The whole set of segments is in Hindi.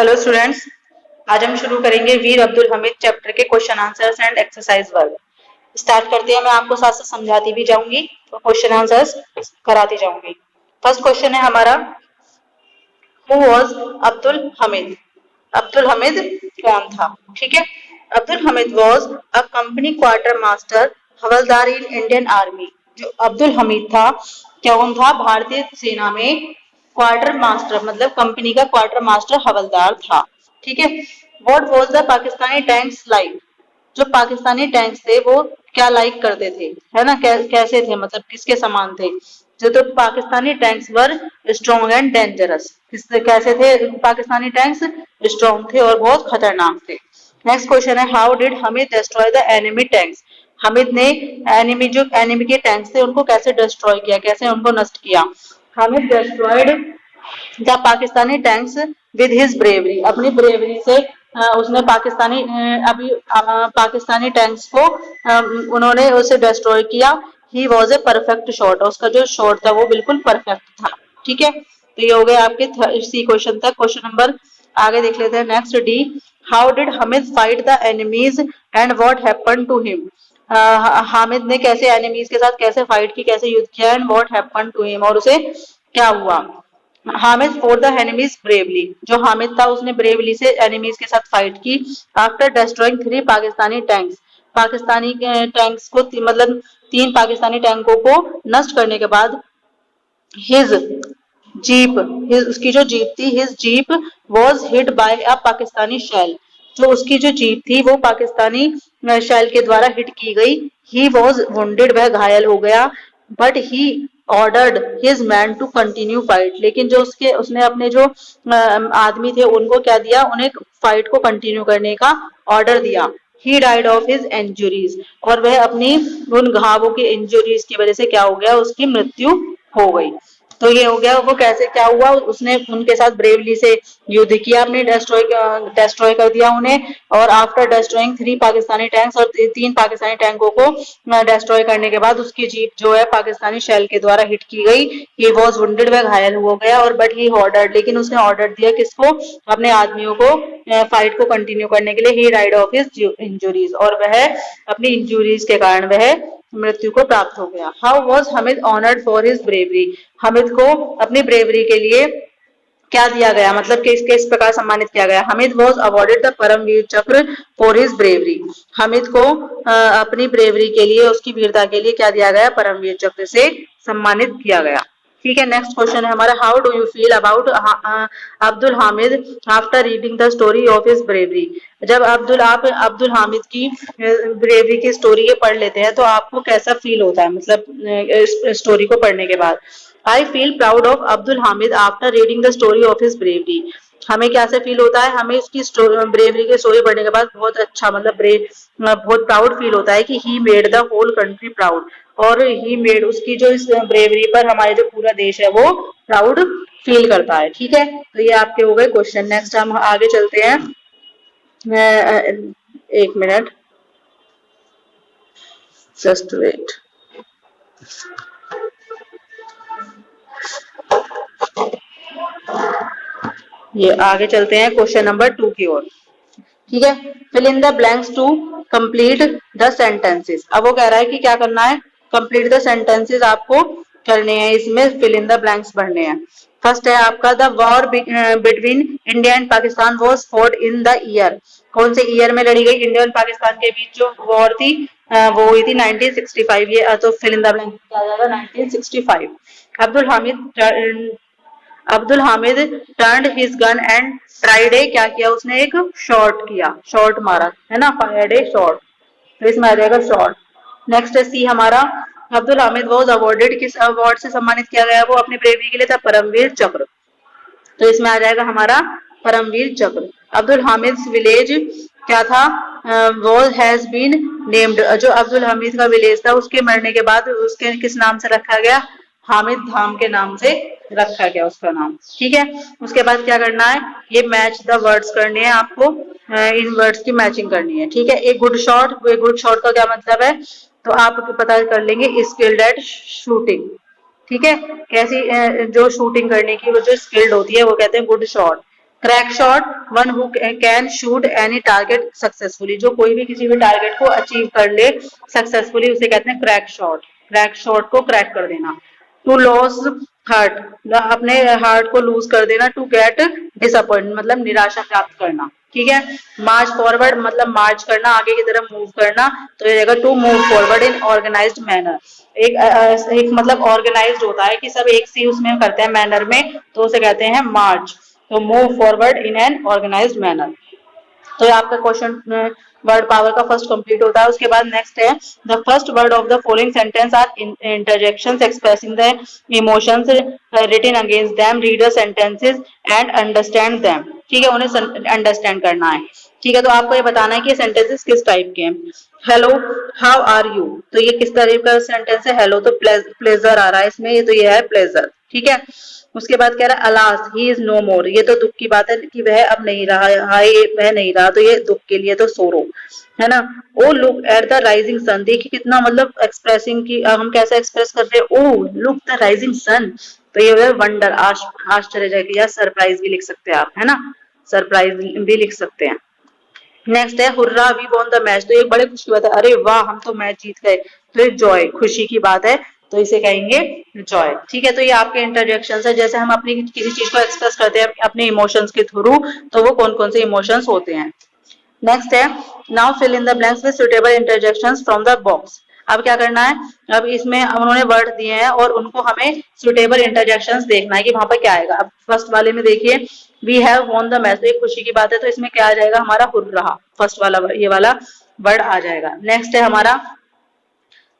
हेलो स्टूडेंट्स, आज हम शुरू करेंगे वीर अब्दुल हमीद चैप्टर के question answers and exercise work. Start करते हैं। मैं आपको साथ साथ समझाती भी जाऊंगी और क्वेश्चन आंसर्स कराती जाऊंगी। फर्स्ट क्वेश्चन है हमारा, हु वाज अब्दुल हमीद। अब्दुल हमीद कौन था? ठीक है, Abdul Hamid was a company quarter master havildar in Indian army. जो अब्दुल हमीद था, कौन था? भारतीय सेना में क्वार्टर मास्टर, मतलब कंपनी का क्वार्टर मास्टर हवलदार था। ठीक है। What was the Pakistani tanks like. जो पाकिस्तानी टैंक्स थे वो क्या लाइक करते थे, है ना, कैसे थे, मतलब किसके समान थे? जो तो Pakistani tanks were strong and dangerous. कैसे थे पाकिस्तानी टैंक्स? स्ट्रॉन्ग थे और बहुत खतरनाक थे। नेक्स्ट क्वेश्चन है, how did Hamid destroy the enemy tanks. Hamid ने जो एनिमी के टैंक्स थे उनको कैसे डिस्ट्रॉय किया, कैसे उनको नष्ट किया? Hamid destroyed the Pakistani tanks with his bravery. अपनी ब्रेवरी से उसने पाकिस्तानी टैंक्स को उन्होंने उसे डिस्ट्रॉय किया। He was a perfect shot. उसका जो शॉट था वो बिल्कुल परफेक्ट था। ठीक है, तो ये हो गए आपके सी क्वेश्चन तक। क्वेश्चन नंबर आगे देख लेते हैं। Next D, how did Hamid fight the enemies and what happened to him. Hamid ने कैसे एनिमीज के साथ कैसे फाइट की, कैसे युद्ध किया, and what happened to him, और उसे क्या हुआ? Hamid for the enemies bravely. जो हामिद था उसने ब्रेवली से एनिमीज के साथ फाइट की। After destroying 3 Pakistani tanks. Pakistani tanks को मतलब 3 पाकिस्तानी टैंकों को नष्ट करने के बाद हिज जीप, उसकी जो जीप थी, his jeep was hit by a Pakistani shell. जो उसकी जो जीप थी वो पाकिस्तानी शेल के द्वारा हिट की गई। ही वॉज वुंडेड, वह घायल हो गया। But he ordered his man to continue fight. लेकिन जो उसने अपने जो आदमी थे उनको क्या दिया? उन्हें फाइट को कंटिन्यू करने का ऑर्डर दिया। He died of his injuries, और वह अपनी उन घावों की इंजुरीज की वजह से क्या हो गया? उसकी मृत्यु हो गई। तो ये हो गया। वो कैसे क्या हुआ? उसने उनके साथ ब्रेवली से युद्ध किया, अपने डिस्ट्रॉय कर दिया उन्हें। और आफ्टर डिस्ट्रॉइंग 3 पाकिस्तानी टैंक्स, और 3 पाकिस्तानी टैंकों को डिस्ट्रॉय करने के बाद उसकी जीप जो है पाकिस्तानी शेल के द्वारा हिट की गई। ही वॉज वुंडेड, वह घायल हो गया। और बट ही ऑर्डर्ड, लेकिन उसने ऑर्डर दिया किसको? अपने आदमियों को फाइट को कंटिन्यू करने के लिए। He died of his injuries, और वह अपनी इंजुरीज के कारण वह मृत्यु को प्राप्त हो गया। How was Hamid honoured for his bravery. Hamid को अपनी ब्रेवरी के लिए क्या दिया गया, मतलब किस प्रकार सम्मानित किया गया? Hamid was awarded the Param Vir Chakra for his bravery. Hamid को अपनी ब्रेवरी के लिए, उसकी वीरता के लिए क्या दिया गया? परमवीर चक्र से सम्मानित किया गया। ठीक है। नेक्स्ट क्वेश्चन है हमारा, how do you feel about Abdul Hamid after reading the story of his bravery. जब आप अब्दुल हामिद की ब्रेवरी की स्टोरी पढ़ लेते हैं तो आपको कैसा फील होता है, मतलब इस स्टोरी को पढ़ने के बाद? I feel proud of Abdul Hamid after reading the story of his bravery. हमें क्या से फील होता है? हमें इसकी ब्रेवरी की स्टोरी पढ़ने के बाद बहुत अच्छा, मतलब बहुत प्राउड फील होता है कि he made the whole country proud. और ही मेड, उसकी जो इस ब्रेवरी पर हमारे जो पूरा देश है वो प्राउड फील करता है। ठीक है, तो ये आपके हो गए क्वेश्चन। नेक्स्ट हम आगे चलते हैं। एक मिनट, जस्ट वेट। ये आगे चलते हैं क्वेश्चन नंबर 2 की ओर। ठीक है, fill in the blanks to complete the sentences. अब वो कह रहा है कि क्या करना है? कंप्लीट द सेंटेंसेस आपको करने हैं, इसमें फिल इन द ब्लैंक्स भरने हैं। फर्स्ट है आपका, the war between India and Pakistan was fought in the year. कौन से ईयर में लड़ी गई? इंडिया और पाकिस्तान के बीच जो वॉर थी वो हुई थी 1965। ये तो फिल इन द ब्लैंक क्या जाएगा? 1965। Abdul Hamid turned his gun and tried a, क्या किया उसने? एक शॉट किया, शॉट मारा, है ना, फायर्ड ए शॉट। तो इसमें आ जाएगा शॉट। नेक्स्ट है सी हमारा, अब्दुल हामिद वॉज अवॉर्डेड, किस अवार्ड से सम्मानित किया गया? वो अपनी ब्रेवरी के लिए था, परमवीर चक्र। तो इसमें आ जाएगा हमारा परमवीर चक्र। अब्दुल हामिद विलेज क्या था? Was has been named. जो अब्दुल हामिद का विलेज था उसके मरने के बाद उसके किस नाम से रखा गया? हामिद धाम के नाम से रखा गया उसका नाम। ठीक है, उसके बाद क्या करना है? ये मैच द वर्ड्स करने हैं आपको, इन वर्ड्स की मैचिंग करनी है। ठीक है, एक गुड शॉट, गुड शॉट का क्या मतलब है तो आप पता कर लेंगे, स्किल्ड एट शूटिंग। ठीक है, कैसी जो शूटिंग करने की वो जो स्किल्ड होती है वो कहते हैं good shot. Crack shot, one who can shoot any target successfully, जो कोई भी किसी भी टारगेट को अचीव कर ले सक्सेसफुली उसे कहते हैं क्रैक शॉट, क्रैक शॉट को क्रैक कर देना। टू लॉस हार्ट, अपने हार्ट को लूज कर देना। टू गेट डिसअपॉइंट मतलब निराशा प्राप्त करना, ठीक है। मार्च फॉरवर्ड मतलब मार्च करना, आगे की तरफ मूव करना, तो ये रहेगा to move forward in organised manner. एक मतलब ऑर्गेनाइज्ड होता है कि सब एक सी उसमें करते हैं मैनर में, तो उसे कहते हैं मार्च। तो move forward in an organised manner. तो ये आपका क्वेश्चन वर्ड पावर का फर्स्ट कंप्लीट होता है। उसके बाद नेक्स्ट है the first word of the following sentence are interjections expressing the emotions written against them, read the sentences and understand them, ठीक है, उन्हें अंडरस्टैंड करना है, ठीक है। तो आपको ये बताना है कि ये सेंटेंसेस किस टाइप के हैं। हेलो, हाउ आर यू, तो ये किस तरह का सेंटेंस है, हेलो तो प्लेजर आ रहा है इसमें, ये तो ये है प्लेजर, ठीक है। उसके बाद कह रहा है अलास ही इज नो मोर, ये तो दुख की बात है कि वह अब नहीं रहा, हाय वह नहीं रहा, तो ये दुख के लिए तो सोरो है ना। Oh look at the rising sun, देखिए कितना मतलब एक्सप्रेसिंग की हम कैसे एक्सप्रेस कर रहे हैं, oh look the rising sun, तो ये वंडर आश्चर्यजनक या सरप्राइज भी लिख सकते हैं आप, है ना, सरप्राइज भी लिख सकते हैं। नेक्स्ट है hurrah we won the match, तो ये बड़े खुशी की बात है, अरे वाह हम तो मैच जीत गए, तो ये जॉय खुशी की बात है, तो इसे कहेंगे जॉय, ठीक है। तो ये आपके इंटरजेक्शंस है, जैसे हम अपनी किसी चीज को एक्सप्रेस करते हैं अपने इमोशंस के थ्रू, तो वो कौन कौन से इमोशंस होते हैं। नेक्स्ट है now fill in the blanks with suitable interjections from the box. अब क्या करना है, अब इसमें उन्होंने वर्ड दिए हैं और उनको हमें सुटेबल इंटरजेक्शंस देखना है कि वहां पर क्या आएगा। अब फर्स्ट वाले में देखिए we have won the match, तो एक खुशी की बात है, तो इसमें क्या आ जाएगा हमारा हुर्रा, फर्स्ट वाला ये वाला वर्ड आ जाएगा। नेक्स्ट है हमारा,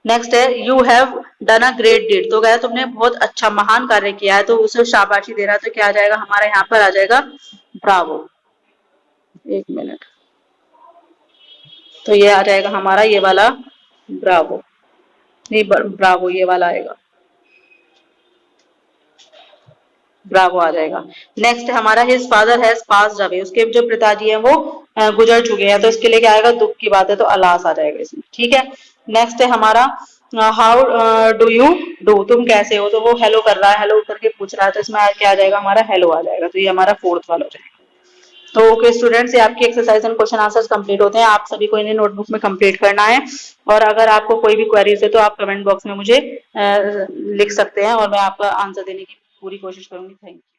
नेक्स्ट है you have done a great deed, तो क्या तुमने बहुत अच्छा महान कार्य किया है, तो उसे शाबाशी दे रहा है, तो क्या आ जाएगा हमारा यहाँ पर आ जाएगा ब्रावो। एक मिनट, तो ये आ जाएगा हमारा ये वाला ब्रावो, नहीं ब्रावो ये वाला आएगा, ब्रावो आ जाएगा। नेक्स्ट है हमारा his father has passed away, उसके जो पिताजी हैं वो गुजर चुके हैं, तो इसके लिए क्या आएगा दुख की बात है, तो अलास आ जाएगा इसमें, ठीक है। नेक्स्ट है हमारा हाउ डू यू डू, तुम कैसे हो, तो वो हेलो कर रहा है, हेलो करके पूछ रहा है, तो इसमें क्या आ जाएगा हमारा हेलो आ जाएगा, तो ये हमारा फोर्थ वाला हो जाएगा। तो ओके स्टूडेंट्स, ये आपकी exercise and question answers complete होते हैं, आप सभी को इन्हें नोटबुक में कंप्लीट करना है, और अगर आपको कोई भी क्वेरीज है तो आप कमेंट बॉक्स में मुझे लिख सकते हैं और मैं आपका आंसर देने की पूरी कोशिश करूंगी। Thank you.